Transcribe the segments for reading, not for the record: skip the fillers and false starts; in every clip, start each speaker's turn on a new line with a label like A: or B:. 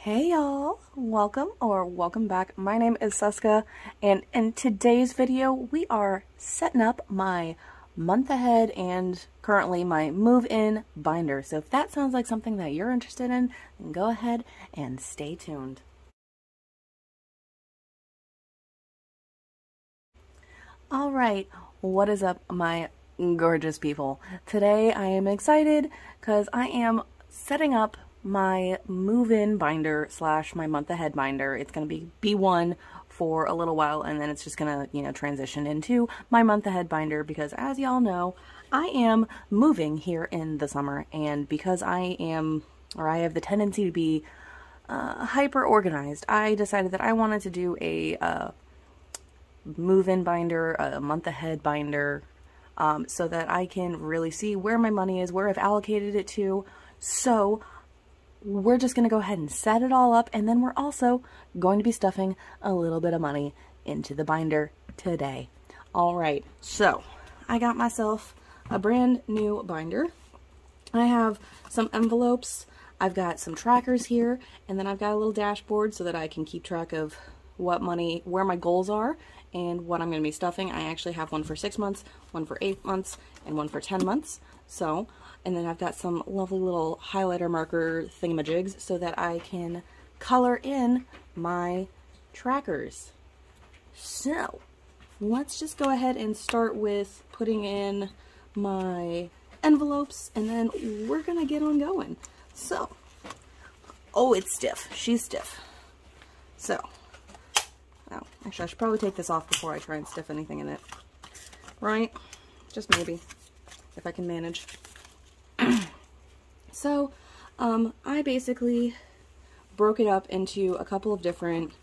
A: Hey y'all, welcome back. My name is Suska, and in today's video we are setting up my month ahead and currently my move-in binder. So if that sounds like something that you're interested in, then go ahead and stay tuned. Alright, what is up my gorgeous people? Today I am excited because I am setting up my move-in binder slash my month ahead binder. It's going to be B1 for a little while, and then it's just going to, transition into my month ahead binder because, as y'all know, I am moving here in the summer, and because I have the tendency to be hyper organized, I decided that I wanted to do a move-in binder, a month ahead binder, so that I can really see where my money is, where I've allocated it to. So we're just going to go ahead and set it all up, and then we're also going to be stuffing a little bit of money into the binder today. Alright, so I got myself a brand new binder. I have some envelopes, I've got some trackers here, and then I've got a little dashboard so that I can keep track of what money, where my goals are, and what I'm going to be stuffing. I actually have one for 6 months, one for 8 months, and one for 10 months. So, and then I've got some lovely little highlighter marker thingamajigs so that I can color in my trackers. So, let's just go ahead and start with putting in my envelopes, and then we're going to get on going. So, oh, it's stiff. She's stiff. So, oh, actually I should probably take this off before I try and stiff anything in it. Right? Just maybe, if I can manage. So, I basically broke it up into a couple of different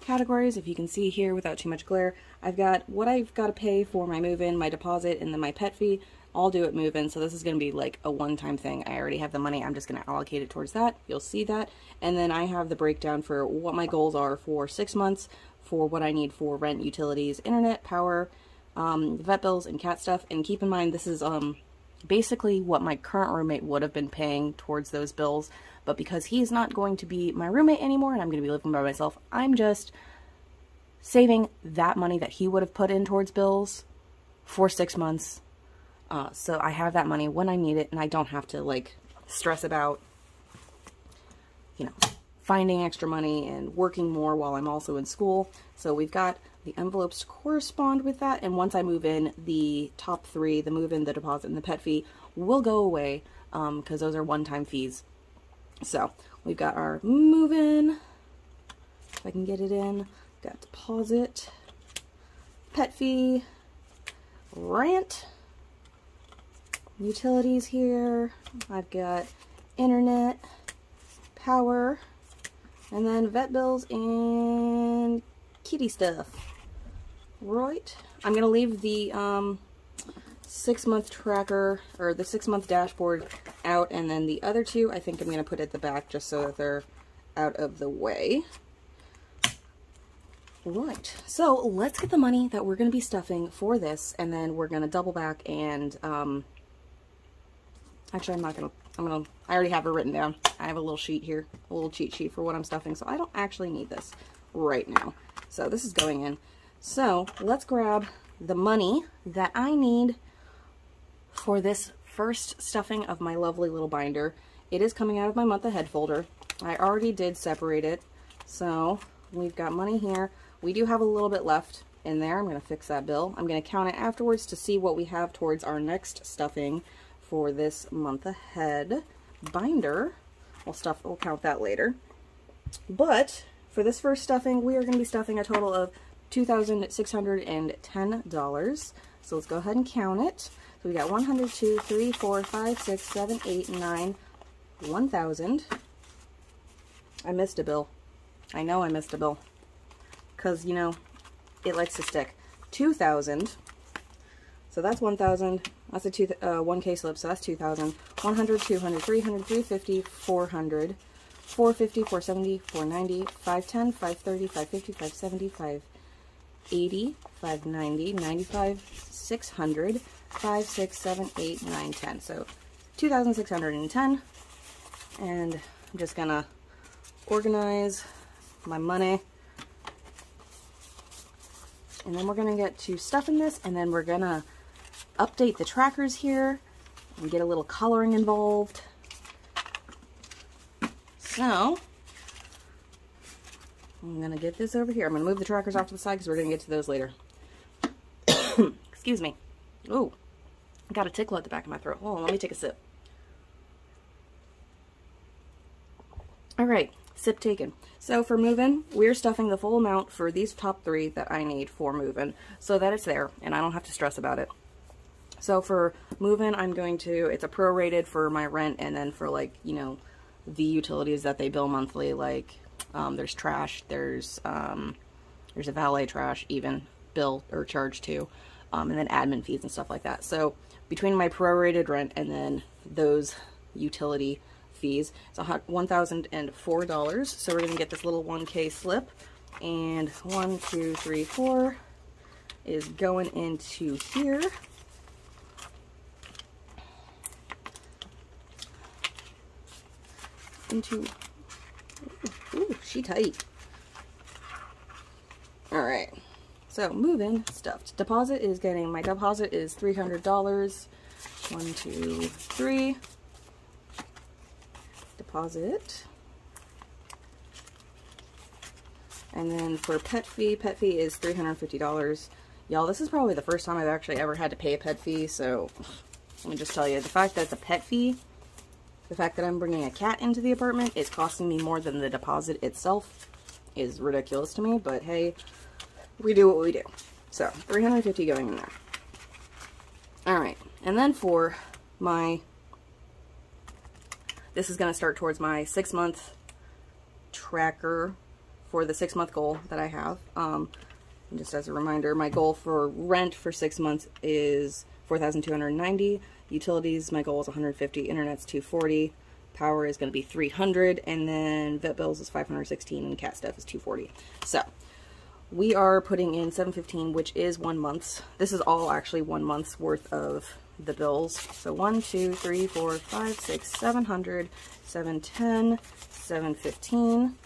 A: categories. If you can see here without too much glare, I've got what I've got to pay for my move-in, my deposit, and then my pet fee. All due at move-in, so this is going to be like a one-time thing. I already have the money. I'm just going to allocate it towards that. You'll see that. And then I have the breakdown for what my goals are for 6 months, for what I need for rent, utilities, internet, power, vet bills, and cat stuff. And keep in mind, this is basically what my current roommate would have been paying towards those bills, but because he's not going to be my roommate anymore and I'm going to be living by myself, I'm just saving that money that he would have put in towards bills for 6 months. So I have that money when I need it, and I don't have to like stress about, finding extra money and working more while I'm also in school. So we've got the envelopes to correspond with that, and once I move in, the top three, the move-in, the deposit, and the pet fee, will go away because those are one-time fees. So we've got our move-in, if I can get it in, got deposit, pet fee, rent, utilities here, I've got internet, power, and then vet bills and kitty stuff. Right. I'm going to leave the 6-month tracker, or the 6-month dashboard out, and then the other two I think I'm going to put at the back just so that they're out of the way. Right. So let's get the money that we're going to be stuffing for this, and then we're going to double back and actually, I already have it written down. I have a little sheet here, a little cheat sheet for what I'm stuffing, so I don't actually need this right now. So this is going in. So let's grab the money that I need for this first stuffing of my lovely little binder. It is coming out of my month ahead folder. I already did separate it. So we've got money here. We do have a little bit left in there. I'm going to fix that bill. I'm going to count it afterwards to see what we have towards our next stuffing for this month ahead binder. We'll count that later. But for this first stuffing, we are going to be stuffing a total of $2,610. So let's go ahead and count it. So we got 100, 2, 3, 4, 5, 6, 7, 8, 9, 1,000. I missed a bill. I know I missed a bill. Because, it likes to stick. 2,000. So that's 1,000. That's a 1K slip, so that's 2,000. 100, 200, 300, 350, 400, 450, 470, 490, 510, 530, 550, 570, 580, 590, 95, 600, 5, 6, 7, 8, 9, 10. So 2,610. And I'm just gonna organize my money. And then we're going to get to stuffing this, and then we're going to update the trackers here and get a little coloring involved. So, I'm going to get this over here. I'm going to move the trackers off to the side because we're going to get to those later. Excuse me. Oh, I got a tickle at the back of my throat. Hold on, let me take a sip. Alright, sip taken. So for moving, we're stuffing the full amount for these top 3 that I need for moving so that it's there and I don't have to stress about it. So for moving, I'm going to, it's a prorated for my rent and then for like, you know, the utilities that they bill monthly, like there's trash, there's a valet trash even bill or charge too, and then admin fees and stuff like that. So between my prorated rent and then those utility fees, it's $1,004. So we're gonna get this little 1K slip, and 1, 2, 3, 4 is going into here. Ooh, she tight. Alright, so moving, stuffed. Deposit is getting, my deposit is $300. 1, 2, 3. Deposit. And then for pet fee is $350. Y'all, this is probably the first time I've actually ever had to pay a pet fee, so let me just tell you, the fact that it's a pet fee, the fact that I'm bringing a cat into the apartment is costing me more than the deposit itself is ridiculous to me, but hey, we do what we do. So, $350 going in there. Alright, and then for my, this is going to start towards my 6-month tracker for the 6-month goal that I have. And just as a reminder, my goal for rent for 6 months is $4,290. Utilities, my goal is $150. Internet's $240. Power is going to be $300, and then vet bills is $516, and cat stuff is $240. So we are putting in $715, which is 1 month's. This is all actually 1 month's worth of the bills. So 1, 2, 3, 4, 5, 6, 700, 710, 715.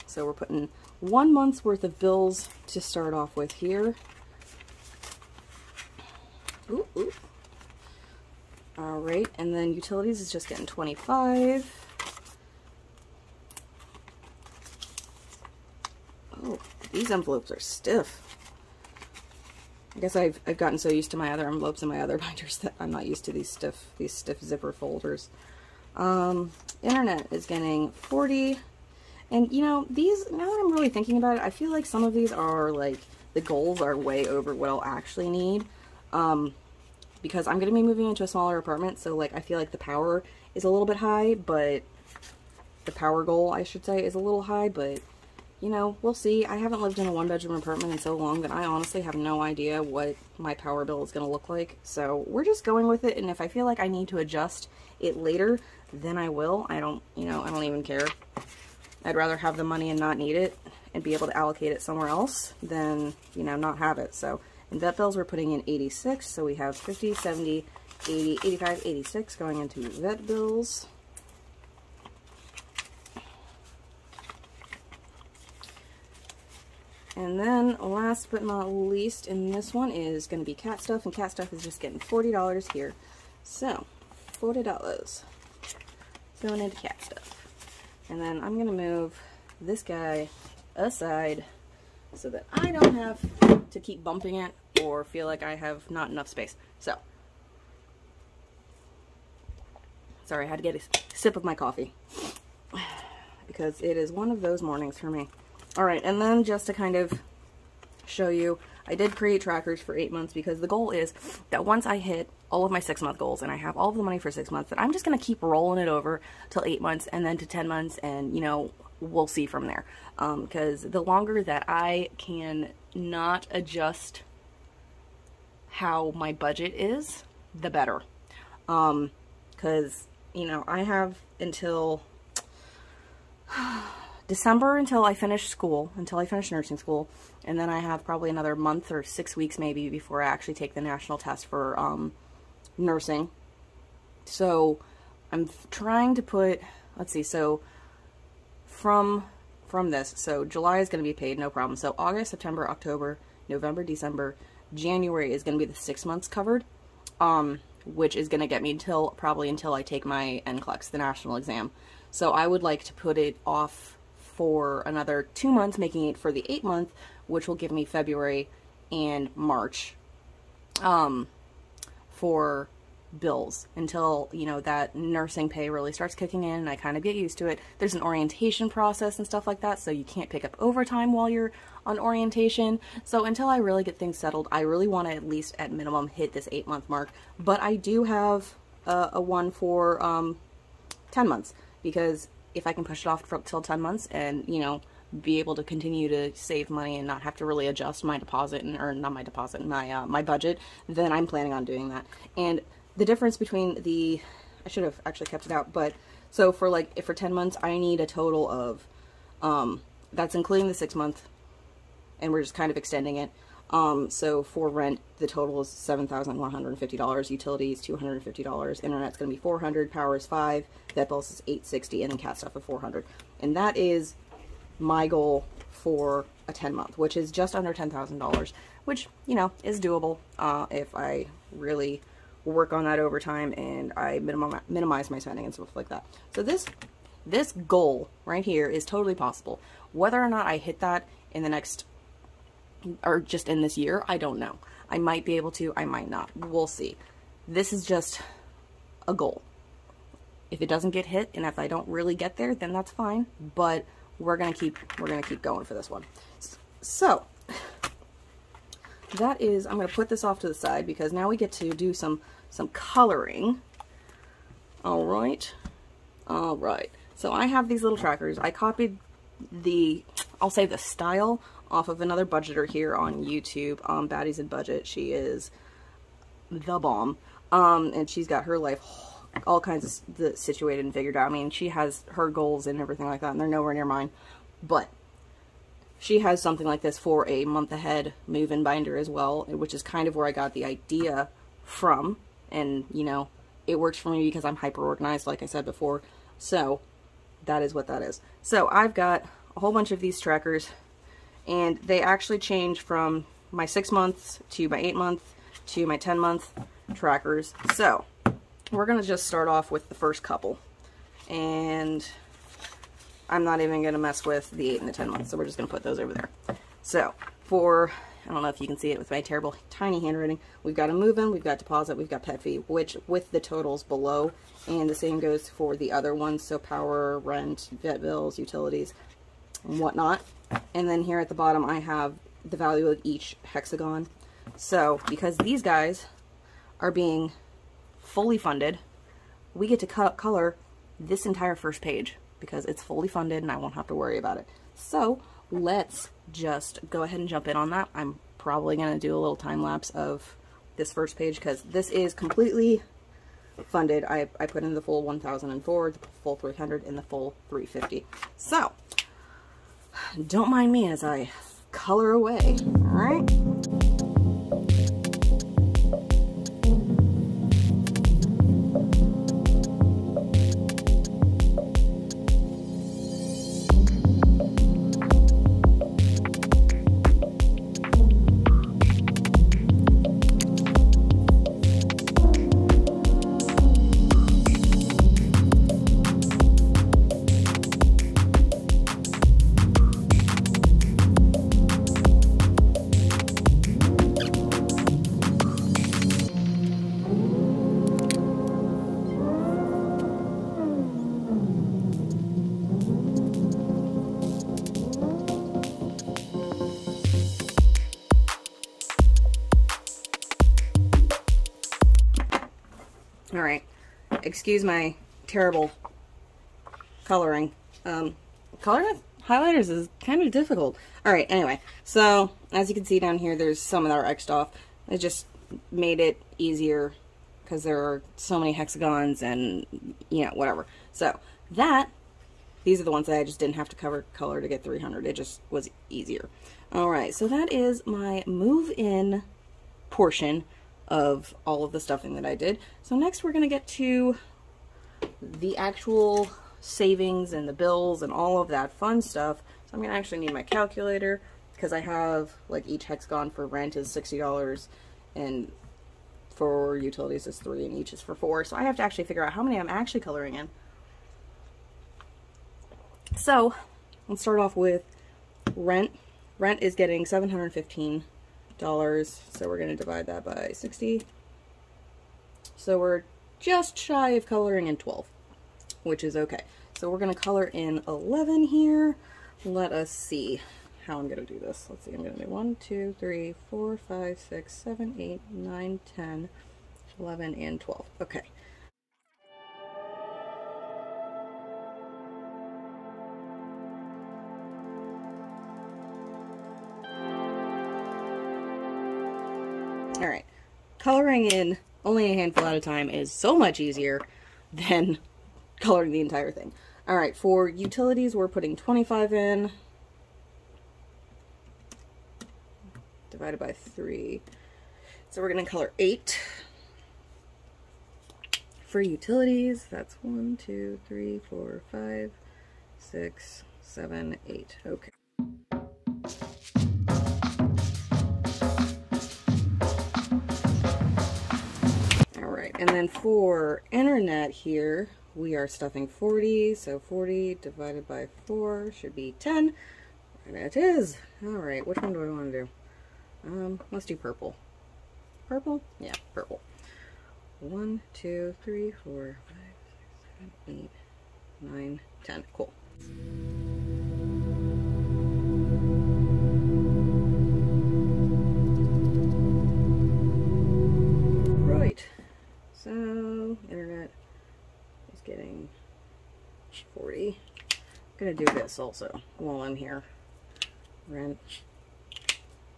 A: So we're putting 1 month's worth of bills to start off with here. Ooh, ooh. Alright, and then utilities is just getting $25. Oh, these envelopes are stiff. I guess I've gotten so used to my other envelopes and my other binders that I'm not used to these stiff zipper folders. Internet is getting $40. And you know, these, now that I'm really thinking about it, I feel like some of these are like, the goals are way over what I'll actually need. Because I'm going to be moving into a smaller apartment, so like I feel like the power is a little bit high, but the power goal, I should say, is a little high, but you know, we'll see. I haven't lived in a 1-bedroom apartment in so long that I honestly have no idea what my power bill is going to look like. So we're just going with it, and if I feel like I need to adjust it later, then I will. I don't even care. I'd rather have the money and not need it and be able to allocate it somewhere else than, you know, not have it. So in vet bills, we're putting in 86, so we have 50, 70, 80, 85, 86 going into vet bills. And then last but not least in this one is going to be cat stuff, and cat stuff is just getting $40 here. So, $40 going into cat stuff. And then I'm going to move this guy aside so that I don't have to keep bumping it or feel like I have not enough space. So, sorry, I had to get a sip of my coffee because it is one of those mornings for me. Alright, and then just to kind of show you, I did create trackers for 8 months because the goal is that once I hit all of my 6-month goals and I have all of the money for 6 months, that I'm just going to keep rolling it over till 8 months and then to 10 months, and, you know, we'll see from there. Because the longer that I can not adjust how my budget is, the better. Because, you know, I have until December until I finish school, until I finish nursing school, and then I have probably another month or 6 weeks maybe before I actually take the national test for nursing. So I'm trying to put, let's see, so from this, so July is going to be paid, no problem. So August, September, October, November, December, January is going to be the 6 months covered, which is going to get me probably until I take my NCLEX, the national exam. So I would like to put it off for another 2 months, making it for the 8 month, which will give me February and March for bills until, you know, that nursing pay really starts kicking in and I kind of get used to it. There's an orientation process and stuff like that, so you can't pick up overtime while you're on orientation. So until I really get things settled, I really want to at least at minimum hit this 8 month mark. But I do have a one for 10 months, because if I can push it off till 10 months and, you know, be able to continue to save money and not have to really adjust my deposit, or not my deposit, my budget, then I'm planning on doing that. And the difference between I should have actually kept it out, but so for like, if for 10 months, I need a total of, that's including the 6 month, and we're just kind of extending it. So for rent, the total is $7,150, utilities $250, internet's going to be $400, power is $5, vet bills is $860, and then cat stuff of $400. And that is my goal for a 10 month, which is just under $10,000, which, you know, is doable if I really work on that overtime and I minimize my spending and stuff like that. So this goal right here is totally possible. Whether or not I hit that in the next, or just in this year, I don't know. I might be able to, I might not. We'll see. This is just a goal. If it doesn't get hit, and if I don't really get there, then that's fine. But we're gonna keep going for this one. So that is, I'm gonna put this off to the side because now we get to do some coloring. All right. So I have these little trackers. I copied I'll say the style off of another budgeter here on YouTube, Baddies in Budget. She is the bomb. And she's got her life all kinds of situated and figured out. I mean, she has her goals and everything like that, and they're nowhere near mine. But she has something like this for a month ahead move-in binder as well, which is kind of where I got the idea from. And, you know, it works for me because I'm hyper-organized, like I said before. So that is what that is. So I've got a whole bunch of these trackers, and they actually change from my 6 months to my 8 month to my 10 month trackers. So we're going to just start off with the first couple, and I'm not even going to mess with the 8 and the 10 months, so we're just going to put those over there. So for, I don't know if you can see it with my terrible tiny handwriting, we've got a move-in, we've got deposit, we've got pet fee, which with the totals below, and the same goes for the other ones, so power, rent, vet bills, utilities, and whatnot. And then here at the bottom I have the value of each hexagon. So because these guys are being fully funded, we get to color this entire first page because it's fully funded and I won't have to worry about it. So let's just go ahead and jump in on that. I'm probably going to do a little time lapse of this first page because this is completely funded. I put in the full 1004, the full 300, and the full 350. So don't mind me as I color away. All right. Alright, excuse my terrible coloring. Coloring with highlighters is kind of difficult. Alright, anyway, so as you can see down here, there's some that are X'd off. I just made it easier because there are so many hexagons and, you know, whatever. So these are the ones that I just didn't have to color to get 300. It just was easier. Alright, so that is my move-in portion of all of the stuffing that I did. So next we're going to get to the actual savings and the bills and all of that fun stuff. So I'm gonna actually need my calculator, because I have, like, each hexagon for rent is $60 and for utilities is 3 and each is for 4. So I have to actually figure out how many I'm actually coloring in. So let's start off with rent. Rent is getting $715. So we're going to divide that by 60. So we're just shy of coloring in 12, which is okay. So we're going to color in 11 here. Let us see how I'm going to do this. Let's see, I'm going to do 1, 2, 3, 4, 5, 6, 7, 8, 9, 10, 11, and 12. Okay. Alright, coloring in only a handful at a time is so much easier than coloring the entire thing. Alright, for utilities, we're putting 25 in, divided by 3. So we're going to color 8. For utilities, that's 1, 2, 3, 4, 5, 6, 7, 8. Okay. And then for internet here, we are stuffing 40, so 40 divided by 4 should be 10, and it is. Alright, which one do I want to do? Let's do purple. Purple? Yeah, purple. 1, 2, 3, 4, 5, 6, 7, 8, 9, 10. Cool. Right. So, internet is getting 40. I'm going to do this also while I'm here. Rent.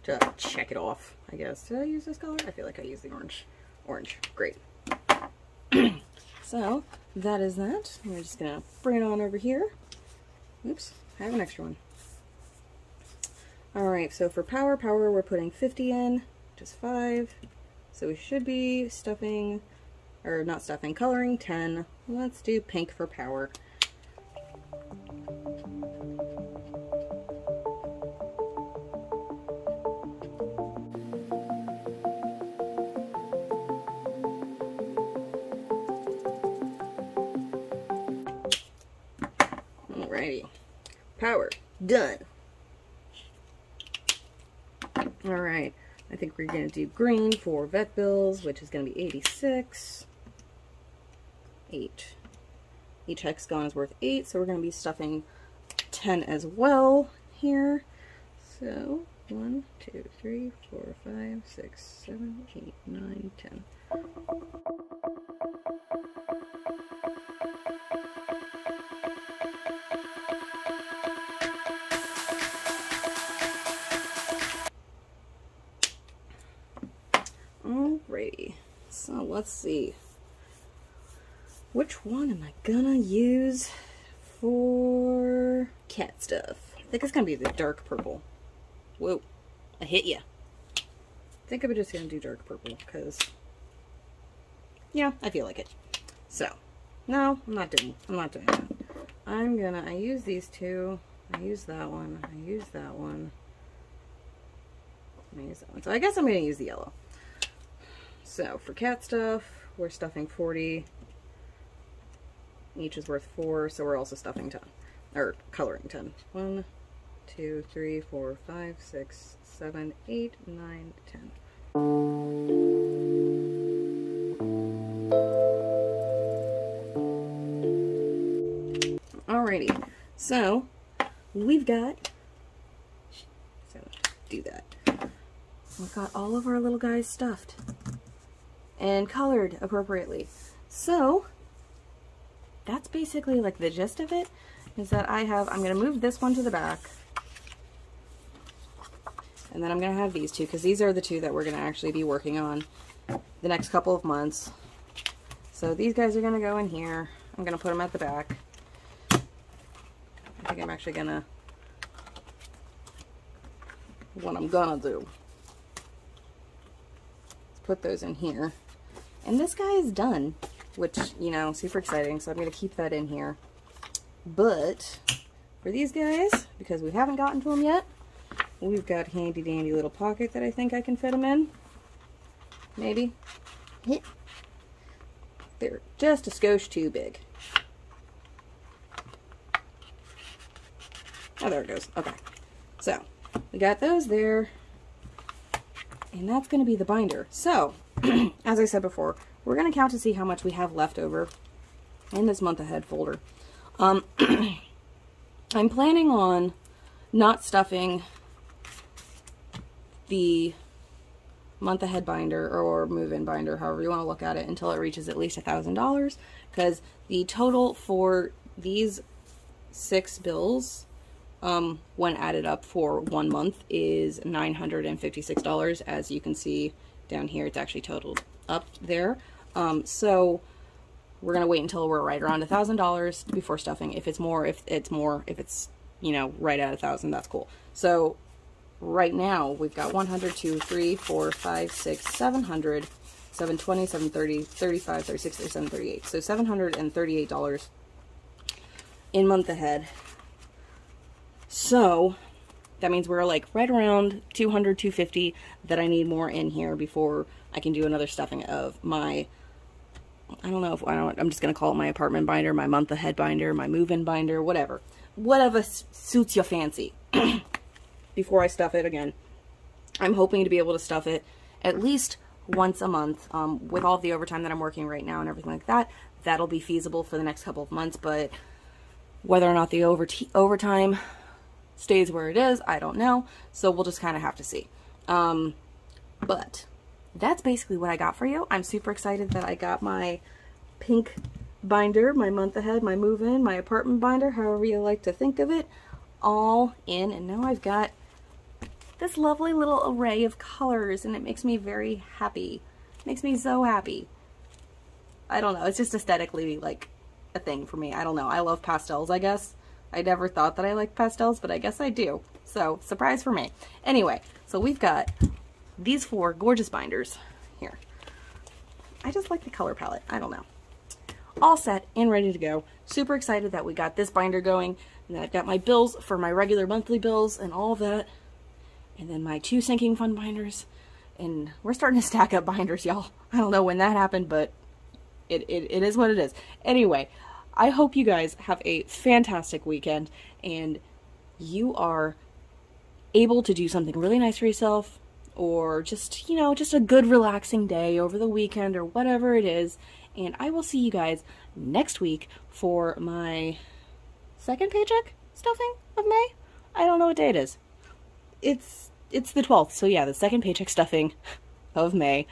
A: To check it off, I guess. Did I use this color? I feel like I used the orange. Orange. Great. So, that is that. We're just going to bring it on over here. Oops, I have an extra one. Alright, so for power, we're putting 50 in, which is 5. So we should be stuffing, or not stuffing, coloring 10. Let's do pink for power. Alrighty. Power. Done. Alright. I think we're going to do green for vet bills, which is going to be 86. 8. Each hexagon is worth 8, so we're going to be stuffing 10 as well here. So, 1, 2, 3, 4, 5, 6, 7, 8, 9, 10. Alrighty, so let's see. Which one am I gonna use for cat stuff? I think it's gonna be the dark purple. Whoa, I hit ya. I think I'm just gonna do dark purple because, yeah, I feel like it. So, no, I'm not doing that. I use these two. I use that one. I use that one. I use that one. So I guess I'm gonna use the yellow. So for cat stuff, we're stuffing 40. Each is worth 4, so we're also stuffing 10. Or coloring 10. 1, 2, 3, 4, 5, 6, 7, 8, 9, 10. Alrighty. So we've got, so do that. We've got all of our little guys stuffed and colored appropriately. So that's basically like the gist of it, is that I'm going to move this one to the back, and then I'm going to have these two, because these are the two that we're going to actually be working on the next couple of months. So these guys are going to go in here. I'm going to put them at the back. I think I'm actually going to, what I'm going to do is put those in here. And this guy is done, which, you know, super exciting, so I'm going to keep that in here. But for these guys, because we haven't gotten to them yet, we've got handy dandy little pocket that I think I can fit them in. Maybe. They're just a skosh too big. Oh, there it goes. Okay. So, we got those there. And that's going to be the binder. So, as I said before, we're going to count to see how much we have left over in this month ahead folder. I'm planning on not stuffing the month ahead binder or move-in binder, however you want to look at it, until it reaches at least $1,000, because the total for these 6 bills, when added up for 1 month, is $956. As you can see down here, it's actually totaled up there. So we're gonna wait until we're right around $1,000 before stuffing. If it's more, if it's, you know, right at 1,000, that's cool. So right now we've got 100, 2, 3, 4, 5, 6, 700, 720, 730, 35, 36, 37, 38. So $738 in month ahead. So that means we're like right around 200, 250 that I need more in here before I can do another stuffing of my, I'm just going to call it my apartment binder, my month ahead binder, my move-in binder, whatever. Whatever suits your fancy. Before I stuff it again, I'm hoping to be able to stuff it at least once a month. With all of the overtime that I'm working right now and everything like that, that'll be feasible for the next couple of months, but whether or not the overtime stays where it is, I don't know. So we'll just kind of have to see. But that's basically what I got for you. I'm super excited that I got my pink binder, my month ahead, my move-in, my apartment binder, however you like to think of it, all in. And now I've got this lovely little array of colors, and it makes me very happy. It makes me so happy. I don't know. It's just aesthetically like a thing for me. I don't know. I love pastels, I guess. I never thought that I liked pastels, but I guess I do. So, surprise for me. Anyway, so we've got these 4 gorgeous binders here. I just like the color palette. I don't know. All set and ready to go. Super excited that we got this binder going, and that I've got my bills for my regular monthly bills and all of that. And then my 2 sinking fund binders. And we're starting to stack up binders, y'all. I don't know when that happened, but it is what it is. Anyway, I hope you guys have a fantastic weekend and you are able to do something really nice for yourself, or just, you know, just a good relaxing day over the weekend or whatever it is. And I will see you guys next week for my second paycheck stuffing of May. I don't know what day it is. It's the 12th, so yeah, the second paycheck stuffing of May.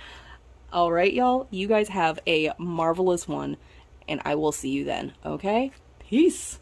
A: All right, y'all, you guys have a marvelous one. And I will see you then, okay? Peace!